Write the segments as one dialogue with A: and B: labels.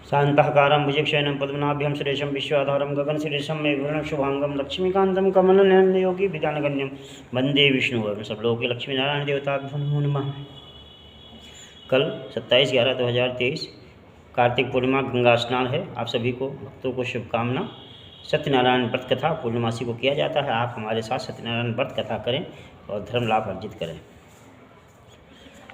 A: शांताकारं भुजगशयनं पद्मनाभ्यं सुरेशं विश्वाधारं गगनसदृशं मेघवर्णं शुभांगं लक्ष्मीकान्तं कमलनयनं योगी विज्ञानगण्यं वंदे विष्णु और सब लोगों के लक्ष्मी नारायण देवताभ्यो नमो नमः। कल 27/11/2023 कार्तिक पूर्णिमा गंगा स्नान है। आप सभी को भक्तों को शुभकामना। सत्यनारायण व्रत कथा पूर्णमासी को किया जाता है। आप हमारे साथ सत्यनारायण व्रत कथा करें और धर्म लाभ अर्जित करें।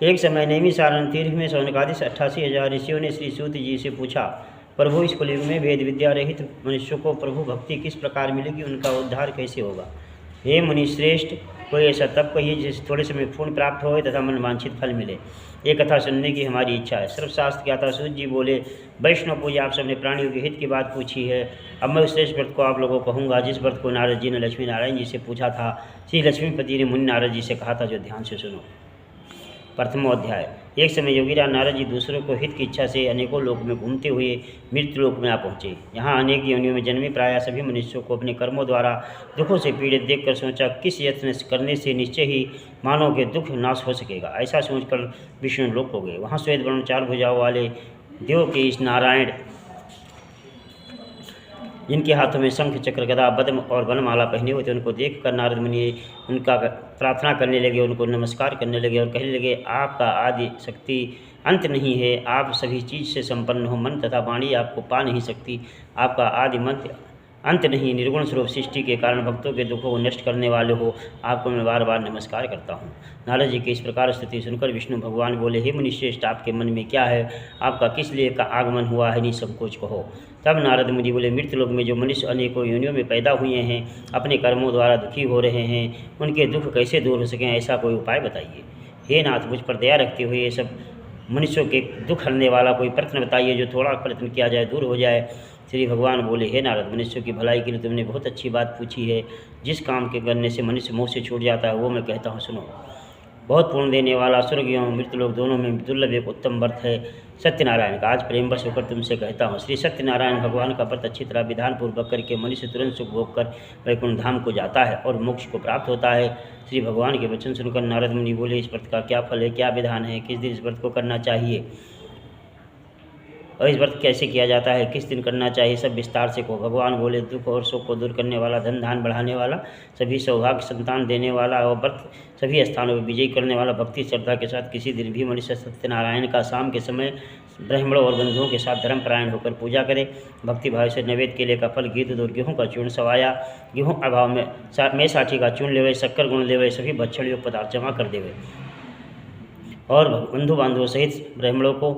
A: एक समय नेमी सारण तीर्थ में सौनकादि 88,000 ऋषियों ने श्री सूत जी से पूछा, प्रभु इस कलयुग में वेद विद्या रहित मनुष्यों को प्रभु भक्ति किस प्रकार मिलेगी, उनका उद्धार कैसे होगा। हे मुनि श्रेष्ठ, कोई ऐसा तप कहिए जिससे थोड़े समय पूर्ण प्राप्त हो तथा मन वांछित फल मिले। ये कथा सुनने की हमारी इच्छा है। सर्वशास्त्र ज्ञाता सूत जी बोले, वैष्णव पूजा आप सबने प्राणियों के हित की बात पूछी है। अब मैं उस श्रेष्ठ व्रत को आप लोगों को कहूँगा जिस व्रत को नारद जी ने लक्ष्मी नारायण जी से पूछा था। श्री लक्ष्मीपति ने मुनि नारद जी से कहा था, जो ध्यान से सुनो। प्रथमोध्याय। एक समय योगीराज नारद जी दूसरों को हित की इच्छा से अनेकों लोक में घूमते हुए मृत्यु लोक में आ पहुँचे। यहाँ अनेक योनियों में जन्मे प्राय सभी मनुष्यों को अपने कर्मों द्वारा दुखों से पीड़ित देखकर सोचा, किस यत्न करने से निश्चय ही मानव के दुख नाश हो सकेगा। ऐसा सोचकर विष्णु लोक हो गए। वहाँ श्वेत वर्ण 4 भुजाओं वाले देव के इस नारायण, जिनके हाथों में शंख चक्र गदा पद्म और वनमाला पहने हुए थे, उनको देखकर नारद मुनि उनका प्रार्थना करने लगे, उनको नमस्कार करने लगे और कहने लगे, आपका आदि शक्ति अंत नहीं है। आप सभी चीज़ से संपन्न हो, मन तथा वाणी आपको पा नहीं सकती। आपका आदि मंत्र अंत नहीं, निर्गुण स्वरूप सृष्टि के कारण भक्तों के दुखों को नष्ट करने वाले हो। आपको मैं बार बार नमस्कार करता हूँ। नारद जी की इस प्रकार स्तुति सुनकर विष्णु भगवान बोले, हे मुनिश्रेष्ठ, आपके मन में क्या है, आपका किस लिए का आगमन हुआ है, निसंकोच कहो। तब नारद मुनि बोले, मृत्यु लोक में जो मनुष्य अनेकों योनियों में पैदा हुए हैं, अपने कर्मों द्वारा दुखी हो रहे हैं, उनके दुख कैसे दूर हो सकें, ऐसा कोई उपाय बताइए। हे नाथ, मुझ पर दया रखते हुए ये सब मनुष्यों के दुख हरने वाला कोई प्रयत्न बताइए, जो थोड़ा प्रयत्न किया जाए दूर हो जाए। श्री भगवान बोले, हे नारद, मनुष्यों की भलाई के लिए तुमने बहुत अच्छी बात पूछी है। जिस काम के करने से मनुष्य मोह से छूट जाता है, वो मैं कहता हूँ, सुनो। बहुत पूर्ण देने वाला स्वर्ग एवं मृत्युलोक दोनों में दुर्लभ एक उत्तम व्रत है सत्यनारायण का। आज प्रेमवश होकर तुमसे कहता हूँ। श्री सत्यनारायण भगवान का व्रत अच्छी तरह विधान पूर्वक करके मनुष्य तुरंत सुख भोग कर वैकुंठ धाम को जाता है और मोक्ष को प्राप्त होता है। श्री भगवान के वचन सुनकर नारद मुनि बोले, इस व्रत का क्या फल है, क्या विधान है, किस दिन इस व्रत को करना चाहिए और इस व्रत कैसे किया जाता है, किस दिन करना चाहिए, सब विस्तार से कहो। भगवान बोले, दुख और शोक को दूर करने वाला, धन धान बढ़ाने वाला, सभी सौभाग्य संतान देने वाला और व्रत सभी स्थानों पर विजयी करने वाला, भक्ति श्रद्धा के साथ किसी दिन भी मनुष्य सत्यनारायण का शाम के समय ब्राह्मणों और बंधुओं के साथ धर्मपरायण होकर पूजा करे। भक्ति भाव से नैवेद्य केले का फल, घी, दूध और गेहूँ का चूर्ण सवाया, गेहूँ अभाव में साठी का चूर्ण लेवे, शक्कर गुण लेवे, सभी भक्षण युक्त पदार्थ जमा कर देवे और बंधु बांधवों सहित ब्राह्मणों को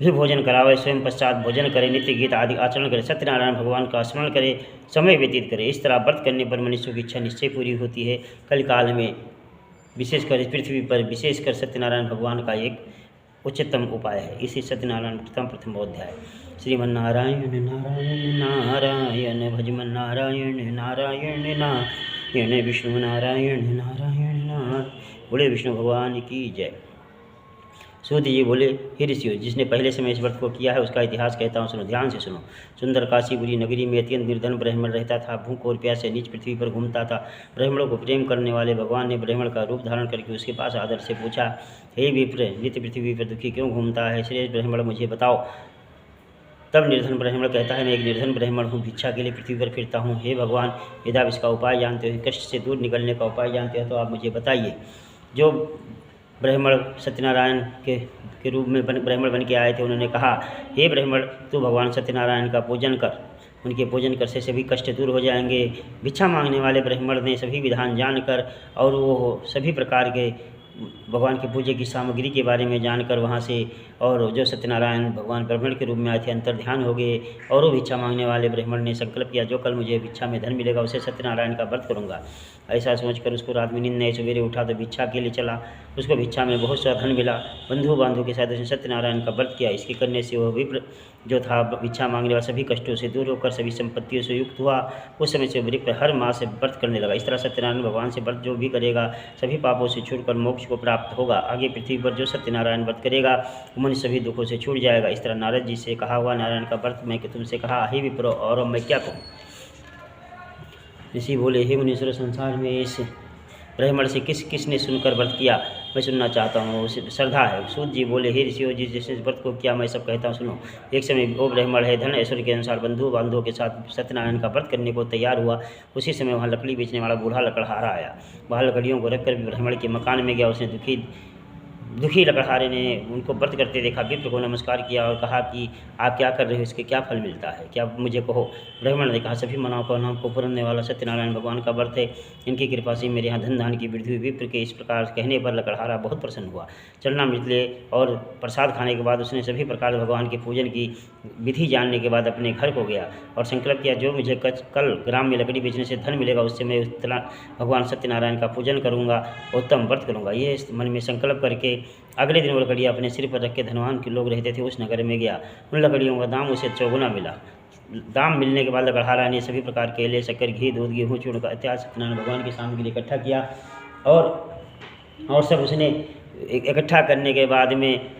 A: भी भोजन करावे, स्वयं पश्चात भोजन करे, नित्य गीत आदि आचरण करे, सत्यनारायण भगवान का स्मरण करे, समय व्यतीत करे। इस तरह व्रत करने पर मनुष्यों की इच्छा निश्चय पूरी होती है। कल काल में विशेषकर इस पृथ्वी पर विशेषकर सत्यनारायण भगवान का एक उच्चतम उपाय है। इसी सत्यनारायण प्रथमोध्याय। श्रीमन्नारायण नारायण नारायण भजमन नारायण नारायण नारायण विष्णु नारायण नारायण नारायण। बोले विष्णु भगवान की जय। सूत जी बोले, हे ऋषियों, जिसने पहले समय इस व्रत को किया है उसका इतिहास कहता हूँ, सुनो, ध्यान से सुनो। सुंदर काशीपुरी नगरी में अत्यंत निर्धन ब्राह्मण रहता था। भूख और प्यास से नीच पृथ्वी पर घूमता था। ब्राह्मणों को प्रेम करने वाले भगवान ने ब्राह्मण का रूप धारण करके उसके पास आदर से पूछा, हे विप्र, नित्य पृथ्वी पर दुखी क्यों घूमता है, श्रेष्ठ ब्राह्मण मुझे बताओ। तब निर्धन ब्राह्मण कहता है, मैं एक निर्धन ब्राह्मण हूँ, भिक्षा के लिए पृथ्वी पर फिरता हूँ। हे भगवान, यदि आप इसका उपाय जानते हो, कष्ट से दूर निकलने का उपाय जानते हो, तो आप मुझे बताइए। जो ब्राह्मण सत्यनारायण के रूप में ब्राह्मण बन के आए थे, उन्होंने कहा, हे ब्राह्मण, तू भगवान सत्यनारायण का पूजन कर, उनके पूजन कर से सभी कष्ट दूर हो जाएंगे। भिक्षा मांगने वाले ब्राह्मण ने सभी विधान जानकर और वो सभी प्रकार के भगवान के पूजे की सामग्री के बारे में जानकर वहाँ से, और जो सत्यनारायण भगवान ब्राह्मण के रूप में आए थे, अंतर ध्यान हो गए। और वो भिक्षा मांगने वाले ब्राह्मण ने संकल्प किया, जो कल मुझे भिक्षा में धन मिलेगा उसे सत्यनारायण का व्रत करूँगा। ऐसा सोचकर उसको रात में नींद नहीं, सवेरे उठा तो भिक्षा के लिए चला। उसको भिक्षा में बहुत सा धन मिला। बंधु बांधव के साथ उसने सत्यनारायण का व्रत किया। इसके करने से वह विप्र जो था भिक्षा मांगने वाला सभी कष्टों से दूर होकर सभी संपत्तियों से युक्त हुआ। उस समय से विप्र हर मास से व्रत करने लगा। इस तरह सत्यनारायण भगवान से व्रत जो भी करेगा सभी पापों से छूटकर मोक्ष को प्राप्त होगा। आगे पृथ्वी पर जो सत्यनारायण व्रत करेगा मन सभी दुखों से छूट जाएगा। इस तरह नारद जी से कहा हुआ नारायण का व्रत मैं कि तुमसे कहा, हे विप्र, और मैं क्या कहूँ। ऋषि बोले, हे मुनीश्वर, संसार में इस ब्राह्मण से किसने सुनकर व्रत किया, मैं सुनना चाहता हूँ, उसे श्रद्धा है। सूत जी बोले, हे ऋषियों जी, जिसने व्रत को किया मैं सब कहता हूँ सुनो। एक समय वो ब्राह्मण है धन ऐश्वर्य के अनुसार बंधु बांधवों के साथ सत्यनारायण का व्रत करने को तैयार हुआ। उसी समय वहाँ लकड़ी बेचने वाला बूढ़ा लकड़हारा आया। वहाँ लकड़ियों को रखकर ब्राह्मण के मकान में गया। उसने दुखी लकड़हारे ने उनको व्रत करते देखा, विप्र को नमस्कार किया और कहा कि आप क्या कर रहे हो, इसके क्या फल मिलता है, क्या मुझे कहो। ब्राह्मण ने कहा, सभी मनोकामनाओं को पूरने वाला सत्यनारायण भगवान का व्रत है, इनकी कृपा से मेरे यहाँ धन धान की वृद्धि हुई। विप्र के इस प्रकार कहने पर लकड़हारा बहुत प्रसन्न हुआ। चलना निकले और प्रसाद खाने के बाद उसने सभी प्रकार भगवान के पूजन की विधि जानने के बाद अपने घर को गया और संकल्प किया, जो मुझे कल ग्राम में लकड़ी बेचने से धन मिलेगा उससे मैं भगवान सत्यनारायण का पूजन करूँगा, उत्तम व्रत करूँगा। ये मन में संकल्प करके अगले दिन वो लकड़ियाँ अपने सिर पर रख के धनवान के लोग रहते थे उस नगर में गया। उन लकड़ियों का दाम उसे चौगुना मिला। दाम मिलने के बाद लकड़हारा ने सभी प्रकार केले, शक्कर, घी, दूध, गेहूँ, चूर्ण का इत्यादि सत्यनारायण भगवान की सामग्री इकट्ठा किया और सब उसने इकट्ठा करने के बाद में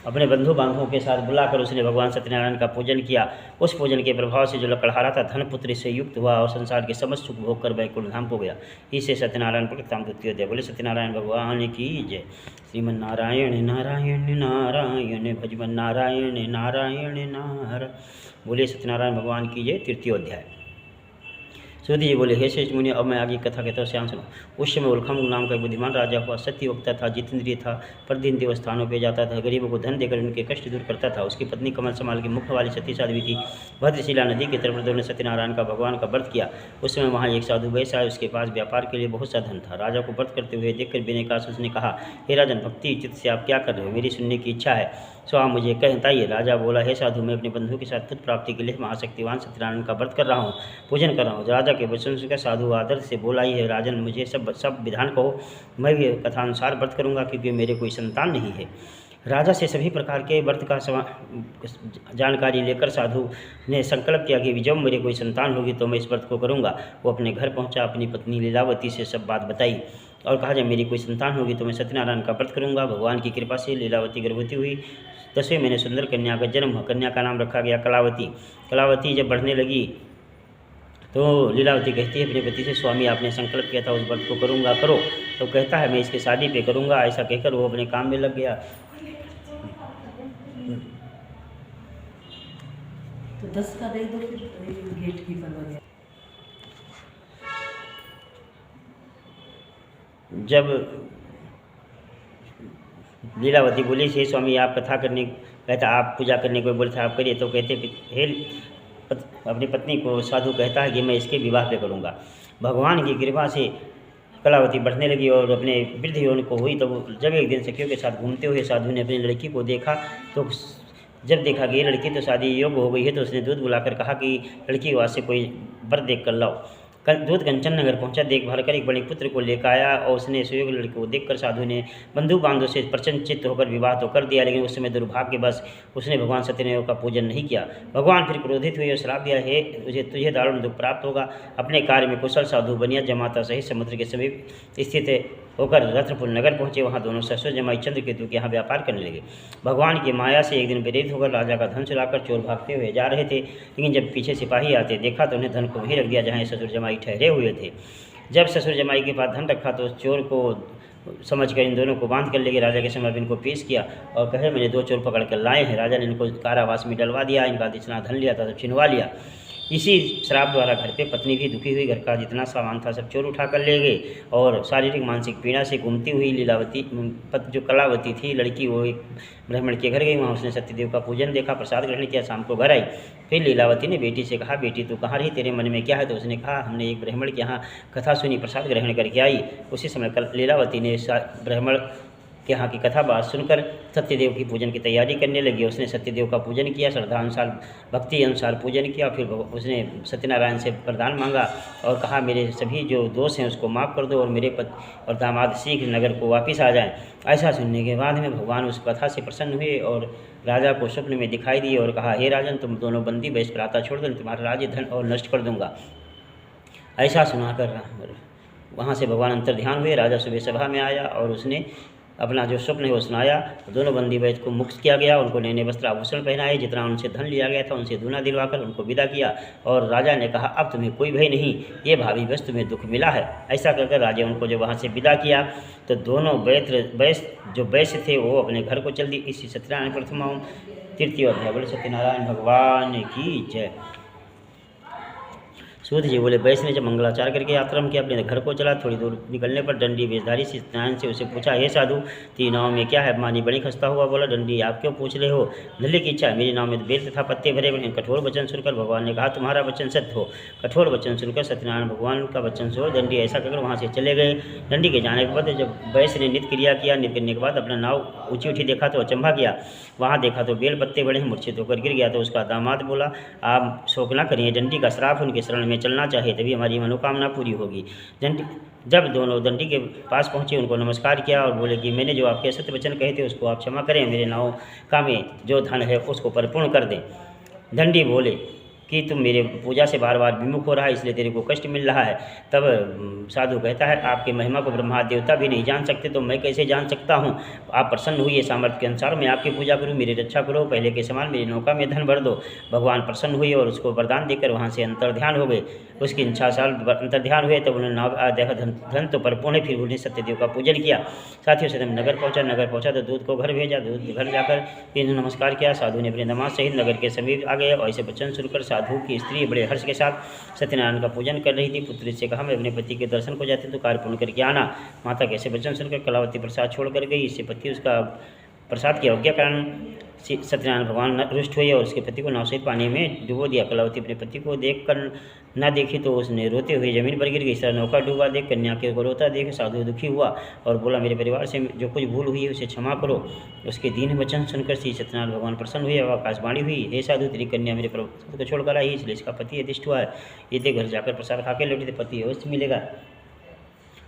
A: अपने बंधु बांधवों के साथ बुलाकर उसने भगवान सत्यनारायण का पूजन किया। उस पूजन के प्रभाव से जो लकड़हारा था धन पुत्र से युक्त हुआ और संसार के समस्त सुख भोग कर वैकुंठ धाम को गया। इसे सत्यनारायण प्रकटताम द्वितीय अध्याय। बोले सत्यनारायण भगवान की जय। श्रीमन नारायण नारायण नारायण भजमन नारायण नारायण नारायण। बोले सत्यनारायण भगवान की जय। तृतीय अध्याय। सूत जी बोले, हे श्रेष्ठ मुनि, अब मैं आगे कथा कहता हूँ, श्याम सुनो। उस समय उल्खम नाम का बुद्धिमान राजा हुआ, सत्य वक्ता था, जितेंद्रिय था, प्रतिदिन देवस्थानों पर जाता था, गरीबों को धन देकर उनके कष्ट दूर करता था। उसकी पत्नी कमल समाल की मुख वाली सती साध्वी थी। भद्रशिला नदी के तट पर दोनों सत्यनारायण का भगवान का व्रत किया। उस समय वहाँ एक साधु वैश्य आया, उसके पास व्यापार के लिए बहुत सा धन था। राजा को व्रत करते हुए देखकर विनय का उसने कहा, हे राजन, भक्ति चित्त से आप क्या कर रहे हो, मेरी सुनने की इच्छा है, सो आप मुझे कहताइए। राजा बोला, हे साधु, मैं अपने बंधु के साथ पुत्र प्राप्ति के लिए महाशक्तिवान सत्यनारायण का व्रत कर रहा हूँ, पूजन कर रहा हूँ। राजा के वचन सुनकर साधु आदर से बोला, ही है राजन, मुझे सब विधान कहो, मैं भी कथानुसार व्रत करूँगा, क्योंकि मेरे कोई संतान नहीं है। राजा से सभी प्रकार के व्रत का जानकारी लेकर साधु ने संकल्प किया कि जब मेरे कोई संतान होगी तो मैं इस व्रत को करूँगा। वो अपने घर पहुँचा, अपनी पत्नी लीलावती से सब बात बताई और कहा, जब मेरी कोई संतान होगी तो मैं सत्यनारायण का व्रत करूँगा। भगवान की कृपा से लीलावती गर्भवती हुई। 10वें महीने सुंदर कन्या का जन्म हुआ। कन्या का नाम रखा गया कलावती। कलावती जब बढ़ने लगी तो लीलावती कहती है अपने पति से, स्वामी, आपने संकल्प किया था उस व्रत को करूँगा, करो। तो कहता है, मैं इसके शादी पे करूँगा। ऐसा कहकर वो अपने काम में लग गया।
B: तो 10 का दे दो, फिर गेट कीपर वगैरह।
A: जब लीलावती बोली, हे स्वामी, आप कथा करने कहता, आप पूजा करने को बोले थे, आप करिए। तो कहते, हे अपनी पत्नी को साधु कहता है कि मैं इसके विवाह पे करूँगा। भगवान की कृपा से कलावती बढ़ने लगी और अपने वृद्ध यौवन को हुई। तो जब एक दिन सखियों के साथ घूमते हुए साधु ने अपनी लड़की को देखा, तो जब देखा कि ये लड़की तो शादी योग्य हो गई है, तो उसने दूध बुलाकर कहा कि लड़की के वास्ते कोई वर देख कर लाओ। दूध कंचन नगर पहुंचा, देखभाल कर एक बड़े पुत्र को लेकर आया और उसने सुयोग्य लड़की को देखकर साधु ने बंधु बांधव से प्रसन्नचित्त होकर विवाह तो कर दिया, लेकिन उस समय दुर्भाग्यवश उसने भगवान सत्यनारायण का पूजन नहीं किया। भगवान फिर क्रोधित हुए और श्राप दिया, हे तुझे दारुण दुख प्राप्त होगा। अपने कार्य में कुशल साधु बनिया जमाता सहित समुद्र के समीप स्थित होकर रत्नपुर नगर पहुँचे। वहाँ दोनों ससुर जमाई चंद्रकेतु के यहाँ व्यापार करने लगे। भगवान की माया से एक दिन प्रेरित होकर राजा का धन चुराकर चोर भागते हुए जा रहे थे, लेकिन जब पीछे सिपाही आते देखा तो उन्हें धन को वहीं रख दिया जहाँ ससुर जमाई ठहरे हुए थे। जब ससुर जमाई के पास धन रखा तो चोर को समझकर इन दोनों को बांध कर ले गए। राजा के समय इनको पेश किया और कहे, मैंने 2 चोर पकड़ कर लाए हैं। राजा ने इनको कारावास में डलवा दिया, इनका जितना धन लिया था सब छिनवा लिया। इसी श्राप द्वारा घर पे पत्नी भी दुखी हुई, घर का जितना सामान था सब चोर उठा कर ले गए और शारीरिक मानसिक पीड़ा से घूमती हुई लीलावती जो कलावती थी लड़की, वो एक ब्राह्मण के घर गई। वहाँ उसने सत्यदेव का पूजन देखा, प्रसाद ग्रहण किया, शाम को घर आई। फिर लीलावती ने बेटी से कहा, बेटी तू कहाँ रही, तेरे मन में क्या है? तो उसने कहा, हमने एक ब्राह्मण के यहाँ कथा सुनी, प्रसाद ग्रहण करके आई। उसी समय लीलावती ने ब्राह्मण के यहाँ की कथा बात सुनकर सत्यदेव की पूजन की तैयारी करने लगी। उसने सत्यदेव का पूजन किया, श्रद्धा अनुसार भक्ति अनुसार पूजन किया। फिर उसने सत्यनारायण से वरदान मांगा और कहा, मेरे सभी जो दोष हैं उसको माफ़ कर दो और मेरे पति और दामाद शीघ्र नगर को वापस आ जाएं। ऐसा सुनने के बाद में भगवान उस कथा से प्रसन्न हुए और राजा को स्वप्न में दिखाई दिए और कहा, हे राजन, तुम दोनों बंदी वैश्य प्राता छोड़ दो, तुम्हारा राज्य धन और नष्ट कर दूंगा। ऐसा सुनाकर वहाँ से भगवान अंतर्ध्यान हुए। राजा सुबह सभा में आया और उसने अपना जो स्वप्न है वो सुनाया। दोनों बंदी वैद को मुक्त किया गया, उनको नए नए वस्त्र आभूषण पहनाए, जितना उनसे धन लिया गया था उनसे दूना दिलवाकर उनको विदा किया। और राजा ने कहा अब तुम्हें कोई भय नहीं, ये भावी बस तुम्हें दुख मिला है। ऐसा कहकर राजा उनको जब वहाँ से विदा किया तो दोनों वैश्य थे वो अपने घर को चल दिए। इसी सत्यनारायण प्रथम तृतीय अध्याय। बोले सत्यनारायण भगवान की जय। सूत जी बोले वैश्य ने जब मंगलाचार करके आश्रम किया, अपने घर को चला। थोड़ी दूर निकलने पर दंडी वेशधारी सत्यनारायण से उसे पूछा, हे साधु तेरी नाव में क्या है? मानी बड़ी खस्ता हुआ बोला, दंडी आप क्यों पूछ रहे हो? धल्ले की इच्छा है, मेरी नाव में बेल तथा पत्ते भरे बने। कठोर वचन सुनकर भगवान ने कहा तुम्हारा वचन सत्य हो। कठोर वचन सुनकर सत्यनारायण भगवान का वचन सो दंडी ऐसा कहकर वहाँ से चले गए। दंडी के जाने के बाद जब वैश्य ने नित्य क्रिया किया, नित्य करने के बाद अपना नाव ऊँची उठी देखा तो अचंभा किया। वहाँ देखा तो बेल पत्ते बड़े, मूर्छित होकर गिर गया। तो उसका दामाद बोला आप शोक न करिए, दंडी का श्राप, उनके शरण में चलना चाहिए तभी हमारी मनोकामना पूरी होगी। जब दोनों दंडी के पास पहुँचे उनको नमस्कार किया और बोले कि मैंने जो आपके सत्य वचन कहे थे उसको आप क्षमा करें, मेरे नाव का में जो धन है उसको परिपूर्ण कर दें। दंडी बोले कि तुम मेरे पूजा से बार बार विमुख हो रहा है इसलिए तेरे को कष्ट मिल रहा है। तब साधु कहता है आपके महिमा को ब्रह्मा देवता भी नहीं जान सकते तो मैं कैसे जान सकता हूँ। आप प्रसन्न हुई, सामर्थ्य के अनुसार मैं आपकी पूजा करूँ, मेरी रक्षा करो, पहले के समान मेरी नौका में धन भर दो। भगवान प्रसन्न हुए और उसको वरदान देकर वहाँ से अंतर्ध्यान हो गए। उसकी 6 साल अंतर्ध्यान हुए तब उन्होंने नाव देखा धन तो परिपूर्ण है। फिर उन्हें सत्यदेव का पूजन किया। साथियों से नगर पहुँचा तो दूध को घर भेजा। दूध घर जाकर इन्होंने नमस्कार किया। साधु ने अपने दामाद सहित नगर के समीप आ गए और ऐसे वचन सुनकर साधु की स्त्री बड़े हर्ष के साथ सत्यनारायण का पूजन कर रही थी। पुत्री से कहा मैं अपने पति के दर्शन को जाती तो कार्य पूर्ण करके आना। माता के ऐसे वचन सुनकर कलावती प्रसाद छोड़ कर गई। इससे पति उसका प्रसाद की अवज्ञा कारण सत्यनारायण भगवान रुष्ट हुए और उसके पति को नाव सहित पानी में डुबो दिया। कलावती अपने पति को देख कर न देखी तो उसने रोते हुए जमीन पर गिर गई। इस तरह नौका डूबा देख कन्या के को रोता देख साधु दुखी हुआ और बोला मेरे परिवार से जो कुछ भूल हुई है उसे क्षमा करो। उसके दीन वचन सुनकर श्री सत्यनारायण भगवान प्रसन्न हुए और आकाशवाणी हुई, हे साधु तेरी कन्या मेरे प्रभु को छोड़कर आई इसलिए इसका पति अधिष्ठ हुआ है। यदि घर जाकर प्रसाद खा के लौटे तो पति अवश्य मिलेगा।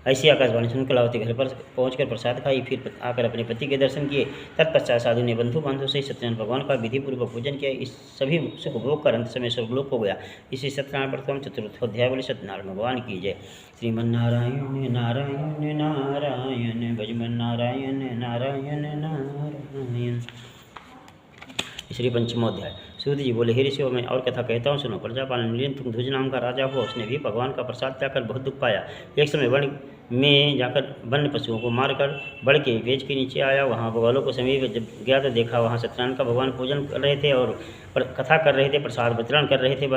A: ऐसी आकाशवाणी सुन कलावती घर पर पहुंचकर प्रसाद खाई, फिर आकर अपने पति के दर्शन किए। तत्पश्चात साधु ने बंधु बांधव से सत्यनारायण भगवान का विधिपूर्वक पूजन किया। इस सभी सुख भोग कर अंत समय स्वर्गलोक हो गया। इसी सत्यनारायण प्रथम चतुर्थोध्याय बोले सत्यनारायण भगवान की जय। श्रीमन्नारायण नारायण नारायण भजमन नारायण नारायण नारायण। श्री पंचमोध्याय। सूत जी बोले हे ऋषियों मैं और कथा कहता हूँ सुनो। प्रजापालन नील तुम ध्वज नाम का राजा हुआ, उसने भी भगवान का प्रसाद पाकर बहुत दुख पाया। एक समय वन में जाकर वन्य पशुओं को मारकर बढ़ के वेज के नीचे आया। वहाँ बगलों को समीप जब गया तो देखा वहाँ सत्यनारायण का भगवान पूजन कर रहे थे और कथा कर रहे थे, प्रसाद वितरण कर रहे थे।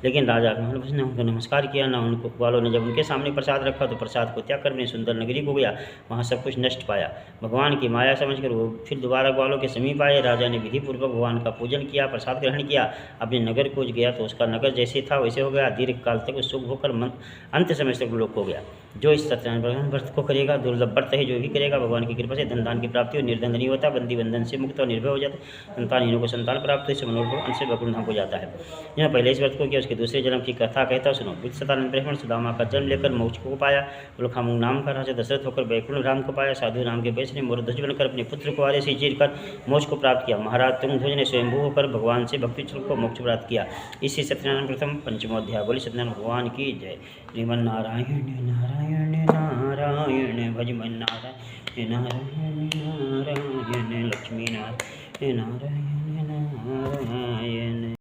A: लेकिन राजा ने उनको नमस्कार किया ना उनको। ग्वालों ने जब उनके सामने प्रसाद रखा तो प्रसाद को त्याग कर अपनी सुंदर नगरी को गया, वहाँ सब कुछ नष्ट पाया। भगवान की माया समझकर वो फिर दोबारा ग्वालों के समीप आए। राजा ने विधिपूर्वक भगवान का पूजन किया, प्रसाद ग्रहण किया, अपने नगर को गया तो उसका नगर जैसे था वैसे हो गया। दीर्घ काल तक सुख होकर अंत समय तक लोक हो गया। जो इस सत्यनारायण व्रत को करेगा, दुर्लभ व्रत है जो भी करेगा, भगवान की कृपा से धन दान की प्राप्ति हो, निर्धन नहीं होता, बंदी बंधन से मुक्त और निर्भय हो जाता, संतानहीनों को संतान प्राप्त हो, मनोरथ अंत से वकुल धाम को जाता है। यह पहले इस व्रत को किया, उसके दूसरे जन्म की कथा कहता सुनो। सतानंद ब्राह्मण सुदामा का जन्म लेकर मोक्ष को पाया। उल्खामुंग नाम का राजा दशरथ होकर वैकुंठ धाम को पाया। साधु नाम के वैश्य ने मोरध्वज बनकर अपने पुत्र को आरे से चीर कर मोक्ष को प्राप्त किया। महाराज तुंगध्वज ने स्वयंभू होकर भगवान से भक्ति को मोक्ष प्राप्त किया। इसी सत्यनारायण प्रथम पंचमोध्याय बोली सत्यनारायण भगवान की जय। श्रीमन नारायण नारायण नारायण भजमन नारायण नारायण नारायण लक्ष्मी नारायण नारायण नारायण